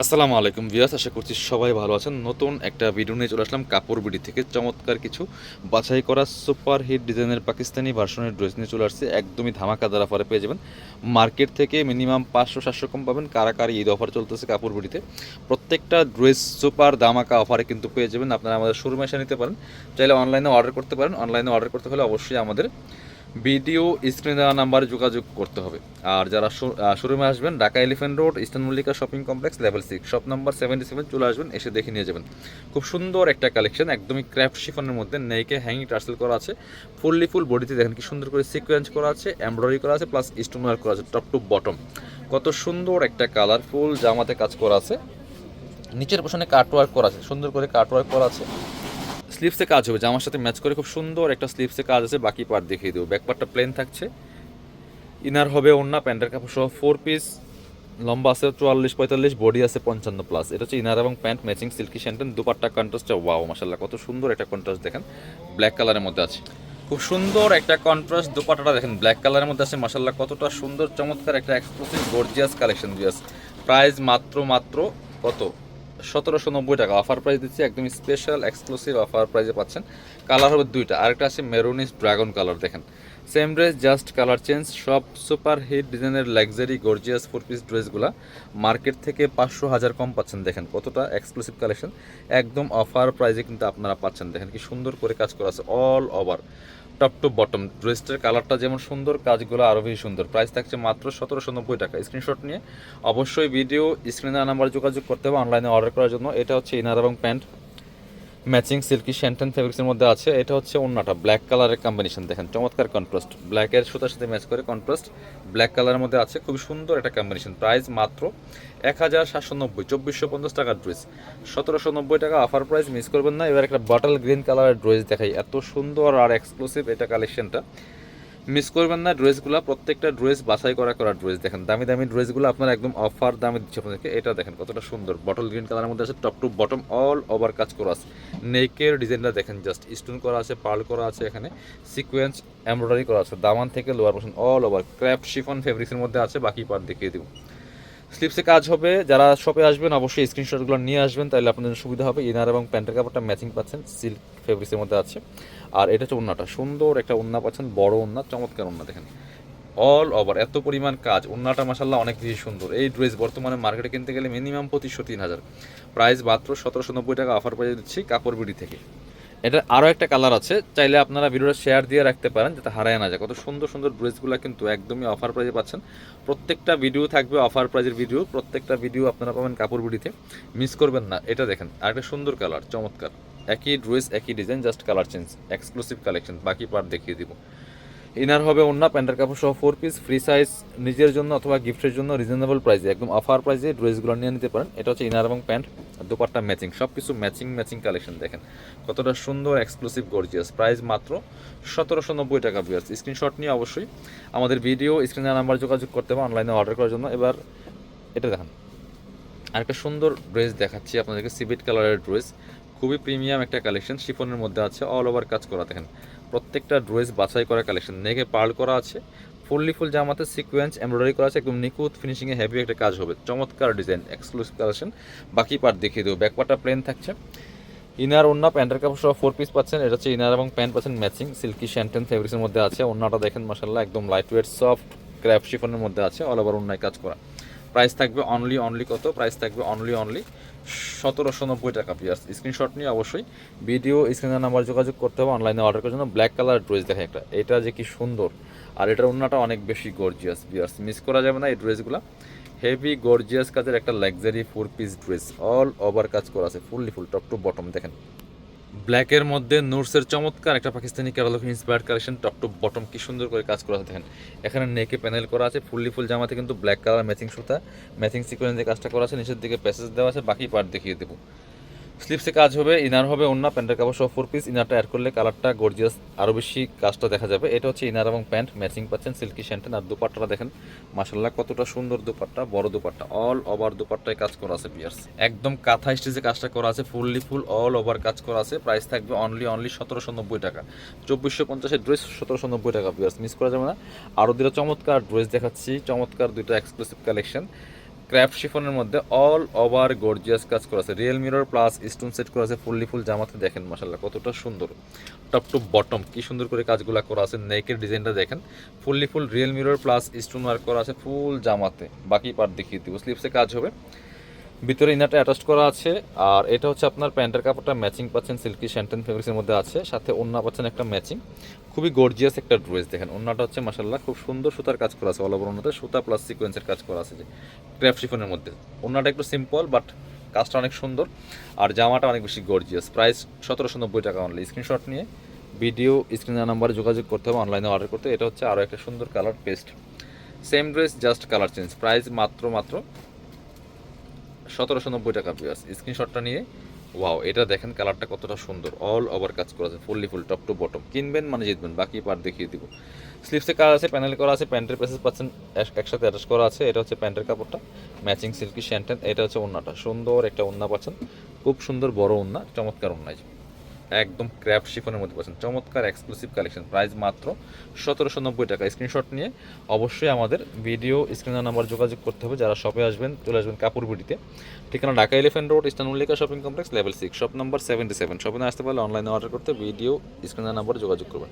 আসসালামু আলাইকুম ভিউয়ার্স, আশা করছি সবাই ভালো আছেন। নতুন একটা ভিডিও নিয়ে চলে আসলাম কাপড় বিডি থেকে। চমৎকার কিছু বাছাই করা সুপার হিট ডিজাইনের পাকিস্তানি ভার্সনের ড্রেস নিয়ে চলে আসছে। একদমই ধামাকাদার অফারে পেয়ে যাবেন। মার্কেট থেকে মিনিমাম 500-700 কম পাবেন। কারাকারি ঈদ অফার চলতেছে কাপড় বিডিতে। প্রত্যেকটা ড্রেস সুপার ধামাকা অফারে কিন্তু পেয়ে যাবেন। আপনারা আমাদের শোরুমে এসে নিতে পারেন, চাইলে অনলাইনে অর্ডার করতে পারেন। অনলাইনে অর্ডার করতে হলে অবশ্যই আমাদের ভিডিও স্ক্রিনে দেওয়া নাম্বারে যোগাযোগ করতে হবে। আর যারা শোরুমে আসবেন, Dhaka elephant road, eastern Mallika shopping complex, level 6, shop number 77 চলে আসবেন, এসে দেখে নিয়ে যাবেন। খুব সুন্দর একটা কালেকশন, একদমই ক্র্যাফট শিফনের মধ্যে নেইকে হ্যাঙ্গিং টার্সেল করা আছে। ফুল বডিতে দেখেন কি সুন্দর করে সিকোয়েন্স করা আছে, এমব্রয়ডারি করা আছে, প্লাস স্টোন ওয়ার্ক করা আছে টপ টু বটম। কত সুন্দর একটা কালারফুল জামাতে কাজ করা আছে। নিচের পোশনে কাট ওয়ার্ক করা আছে, সুন্দর করে কাট ওয়ার্ক করা আছে। স্লিভসে কাজ হবে, জামার সাথে ম্যাচ করে খুব সুন্দর একটা স্লিভসে কাজ আছে। বাকি পার্ট দেখিয়ে দেবো। ব্যাক পার্টটা প্লেন থাকছে। ইনার হবে ওড়না, প্যান্টের কাপড় সহ 4 পিস। লম্বা আছে 44-45, বডি আছে 55+। এটা হচ্ছে ইনার এবং প্যান্ট ম্যাচিং সিল্কি শ্যান্টেন। দুপাট্টা কন্ট্রাস্টটা ওয়াও মাশাআল্লাহ, কত সুন্দর একটা কন্ট্রাস্ট দেখেন, ব্ল্যাক কালারের মধ্যে আছে। খুব সুন্দর একটা কন্ট্রাস্ট দুপাট্টাটা দেখেন, ব্ল্যাক কালারের মধ্যে আছে। মাশাআল্লাহ কতটা সুন্দর চমৎকার একটা এক্সক্লুসিভ গর্জিয়াস কালেকশন দিয়েছ। প্রাইস মাত্র কত, 1790 টাকা অফার প্রাইস দিচ্ছি। একদম স্পেশাল এক্সক্লুসিভ অফার প্রাইসে পাচ্ছেন। কালার হবে দুইটা, আরেকটা আছে মেরুনিস ড্রাগন কালার। দেখেন same dress, just colour change. সব সুপার হিট ডিজাইনের লাক্সারি গর্জিয়াস 4 পিস ড্রেসগুলো মার্কেট থেকে 500-1000 কম পাচ্ছেন। দেখেন কতটা এক্সক্লুসিভ কালেকশন, একদম অফার প্রাইসে কিন্তু আপনারা পাচ্ছেন। দেখেন কি সুন্দর করে কাজ করা আছে all over top to bottom. ড্রেসটার কালারটা যেমন সুন্দর, কাজগুলো আরও বেশি সুন্দর। প্রাইস থাকছে মাত্র 1790 টাকা। স্ক্রিনশট নিয়ে অবশ্যই ভিডিও স্ক্রিনে নাম্বার যোগাযোগ করতে হবে অনলাইনে অর্ডার করার জন্য। এটা হচ্ছে ইনার এবং প্যান্ট ম্যাচিং সিল্কি শ্যান্টেন ফেব্রিক্সের মধ্যে আছে। এটা হচ্ছে ওড়নাটা, ব্ল্যাক কালারের কম্বিনেশন দেখেন, চমৎকার কন্ট্রাস্ট। ব্ল্যাকের সুতার সাথে ম্যাচ করে কন্ট্রাস্ট ব্ল্যাক কালারের মধ্যে আছে, খুবই সুন্দর একটা কম্বিনেশন। প্রাইস মাত্র 1790, 2450 টাকার ড্রেস। 1790 টাকা অফার প্রাইস, মিস করবেন না। এবার একটা বটল গ্রিন কালারের ড্রেস দেখাই, এত সুন্দর আর এক্সক্লুসিভ এটা কালেকশনটা, মিস করবেন না। ড্রেসগুলো প্রত্যেকটা ড্রেস বাছাই করা ড্রেস দেখেন, দামি ড্রেসগুলো আপনার একদম অফার দামে দিচ্ছে আপনাদেরকে। এটা দেখেন কতটা সুন্দর, বটল গ্রিন কালারের মধ্যে আছে, top to bottom all over কাজ করা আছে। নেকের ডিজাইনটা দেখেন, জাস্ট স্টোন করা আছে, পার্ল করা আছে, এখানে সিকোয়েন্স এমব্রয়ডারি করা আছে। দামান থেকে lower portion all over craft chiffon ফেব্রিক্সের মধ্যে আছে। বাকি পার্ট দেখিয়ে দেবো। স্লিপসে কাজ হবে। যারা শপে আসবেন অবশ্যই স্ক্রিনশটগুলো নিয়ে আসবেন, তাহলে আপনাদের সুবিধা হবে। ইনার এবং প্যান্টের কাপড়টা ম্যাচিং পাচ্ছেন, সিল্ক ফেব্রিক্সের মধ্যে আছে। আর এটা হচ্ছে ওড়নাটা, সুন্দর একটা ওড়না পাচ্ছেন, বড় ওড়না, চমৎকার ওড়না দেখেন অল ওভার এত পরিমাণ কাজ। ওড়নাটা মাসাল্লাহ অনেক বেশি সুন্দর। এই ড্রেস বর্তমানে মার্কেটে কিনতে গেলে মিনিমাম 2500-3000। প্রাইস মাত্র 1790 টাকা অফার প্রাইসে দিচ্ছি কাপড় বিডি থেকে। এটা আরও একটা কালার আছে, চাইলে আপনারা ভিডিওটা শেয়ার দিয়ে রাখতে পারেন যাতে হারায় না যায়। কত সুন্দর সুন্দর ড্রেসগুলো কিন্তু একদমই অফার প্রাইসে পাচ্ছেন। প্রত্যেকটা ভিডিও থাকবে অফার প্রাইজের ভিডিও, প্রত্যেকটা ভিডিও আপনারা পাবেন কাপড় বিডিতে, মিস করবেন না। এটা দেখেন আরেকটা সুন্দর কালার, চমৎকার। একই ড্রেস একই design, just colour change, exclusive collection. বাকি পার্ট দেখিয়ে দিব। ইনার হবে ওড়না, প্যান্টের কাপড় সহ 4 পিস, ফ্রি সাইজ, নিজের জন্য অথবা গিফটের জন্য রিজনেবল প্রাইসে, একদম অফার প্রাইসে ড্রেসগুলো নিয়ে নিতে পারেন। এটা হচ্ছে ইনার এবং প্যান্ট, দুপাট্টা ম্যাচিং, সব কিছু ম্যাচিং কালেকশন দেখেন কতটা সুন্দর এক্সক্লুসিভ গর্জিয়াস। প্রাইস মাত্র 1790 টাকা। ভিউয়ার্স স্ক্রিনশট নিয়ে অবশ্যই আমাদের ভিডিও স্ক্রিনের নাম্বার যোগাযোগ করতে হবে অনলাইনে অর্ডার করার জন্য। এবার এটা দেখেন আরেকটা সুন্দর ড্রেস দেখাচ্ছি আপনাদেরকে, সিভিট কালারের ড্রেস, খুবই প্রিমিয়াম একটা কালেকশন, শিফনের মধ্যে আছে, অল ওভার কাজ করা। দেখেন প্রত্যেকটা ড্রেস বাছাই করা কালেকশন, নেকে পার্ল করা আছে, ফুল জামাতে সিকোয়েন্স এমব্রয়ডারি করা আছে, একদম নিখুঁত ফিনিশিংয়ে হেভি একটা কাজ হবে, চমৎকার ডিজাইন, এক্সক্লুসিভ কালেকশন। বাকি পার্ট দেখিয়ে দেবো। ব্যাকপার্টটা প্লেন থাকছে। ইনার ওড়না, প্যান্টের কাপড় সহ 4 পিস পাচ্ছেন। এটা হচ্ছে ইনার এবং প্যান্ট পাচ্ছেন ম্যাচিং, সিল্কি শ্যান্টেন ফেব্রিক্সের মধ্যে আছে। ওড়নাটা দেখেন মাশাআল্লাহ একদম লাইট ওয়েট সফট ক্র্যাফট শিফনের মধ্যে আছে, অল ওভার ওড়নায় কাজ করা। প্রাইস থাকবে অনলি কত, প্রাইস থাকবে অনলি 1790 টাকা। পিয়ার্স স্ক্রিনশট নিয়ে অবশ্যই ভিডিও স্ক্রিনের নাম্বার যোগাযোগ করতে হবে অনলাইনে অর্ডার করার জন্য। ব্ল্যাক কালার ড্রেস দেখেন একটা, এটা যে কি সুন্দর, আর এটার ওড়নাটা অনেক বেশি গর্জিয়াস। পিয়ার্স মিস করা যাবে না এই ড্রেসগুলো, হেভি গর্জিয়াস কাজের একটা luxury 4 piece dress, all over কাজ করা আছে, ফুল টপ টু বটম। দেখেন ব্ল্যাকের মধ্যে নুটসের চমৎকার একটা Pakistani catalogue inspired collection, top to bottom কি সুন্দর করে কাজ করা আছে। দেখেন এখানে নেকে প্যানেল করা আছে, ফুল জামাতে কিন্তু ব্ল্যাক কালার ম্যাচিং সুতা, ম্যাচিং সিকোয়েন্সে কাজটা করা আছে, নিচের দিকে প্যাসেজ দেওয়া আছে। বাকি পার্ট দেখিয়ে দেবো। স্লিপসে কাজ হবে, ইনার হবে ওড়না, প্যান্টের কাপড় সহ 4 পিস। ইনারটা অ্যাড করলে কালারটা গর্জিয়াস আরও বেশি কাজটা দেখা যাবে। এটা হচ্ছে ইনার এবং প্যান্ট ম্যাচিং পাচ্ছেন, সিল্কি শ্যান্টেন। আর দুপাট্টাটা দেখেন মাশাআল্লাহ কতটা সুন্দর দুপাট্টা, বড় দুপাট্টা, অল ওভার দুপাট্টায় কাজ করা আছে। পিয়ার্স একদম কাঁথা স্টিচে কাজটা করা আছে, ফুল অল ওভার কাজ করা আছে। প্রাইস থাকবে অনলি 1790 টাকা। 2450-এর ড্রেস 1790 টাকা। পিয়ার্স মিস করা যাবে না। আরও দুটো চমৎকার ড্রেস দেখাচ্ছি, চমৎকার দুটো এক্সক্লুসিভ কালেকশন। ক্র্যাপ শিফনের মধ্যে অল ওভার গর্জিয়াস কাজ করা আছে, real mirror plus stone set করা আছে, ফুললি ফুল জামাতে দেখেন মাশাল্লাহ কতটা সুন্দর, টপ টু বটম কি সুন্দর করে কাজগুলো করা আছে, নেকের ডিজাইনটা দেখেন, fully full real mirror plus stone work করা আছে ফুল জামাতে, বাকি পার্ট দেখিয়ে দিব, স্লিপসে কাজ হবে, ভিতরে ইনারটা অ্যাটাচ করা আছে। আর এটা হচ্ছে আপনার প্যান্টের কাপড়টা ম্যাচিং পাচ্ছেন, সিল্কি শ্যান্টেন ফেব্রিক্সের মধ্যে আছে, সাথে ওন্না পাচ্ছেন একটা ম্যাচিং, খুবই গর্জিয়াস একটা ড্রেস দেখেন। ওন্নাটা হচ্ছে মাশাল্লাহ খুব সুন্দর সুতার কাজ করা আছে, অল ওভার ওন্নাতে সুতা প্লাস সিকোয়েন্সের কাজ করা আছে, যে ক্র্যাপ শিফনের মধ্যে। ওন্নাটা একটু সিম্পল বাট কাজটা অনেক সুন্দর, আর জামাটা অনেক বেশি গর্জিয়াস। প্রাইস 1790 টাকা অনলি। স্ক্রিনশট নিয়ে ভিডিও স্ক্রিনের নাম্বারে যোগাযোগ করতে হবে, অনলাইনে অর্ডার করতে। এটা হচ্ছে আরও একটা সুন্দর colour pastel, same dress just colour change, price মাত্র 1790 টাকা পিয়াস। স্ক্রিনশটটা নিয়ে ওয়াও, এটা দেখেন কালারটা কতটা সুন্দর, অল ওভার কাজ করা আছে, fully full top to bottom, কিনবেন মানে জিতবেন, বাকি পার্ট দেখিয়ে দিব। স্লিপসে কাজ আছে, প্যানেল করা আছে, প্যান্টের প্যাসেজ পাচ্ছেন একসাথে অ্যাটাচ করা আছে। এটা হচ্ছে প্যান্টের কাপড়টা ম্যাচিং সিল্কি শ্যান্টেন, এটা হচ্ছে ওন্নাটা, সুন্দর একটা ওন্না পাচ্ছেন, খুব সুন্দর বড় ওন্না, চমৎকার ওন্না, একদম ক্র্যাপ শিফনের মধ্যে পাচ্ছেন, চমৎকার এক্সক্লুসিভ কালেকশন, প্রাইস মাত্র 1790 টাকা। স্ক্রিনশট নিয়ে অবশ্যই আমাদের ভিডিও স্ক্রিনের নাম্বার যোগাযোগ করতে হবে। যারা শপে আসবেন চলে আসবেন কাপড় বিডিতে, ঠিকানা Dhaka elephant road, eastern Mallika shopping complex, level 6, shop number 77। শপে না আসতে পারলে অনলাইনে অর্ডার করতে ভিডিও স্ক্রিনের নাম্বারে যোগাযোগ করবেন।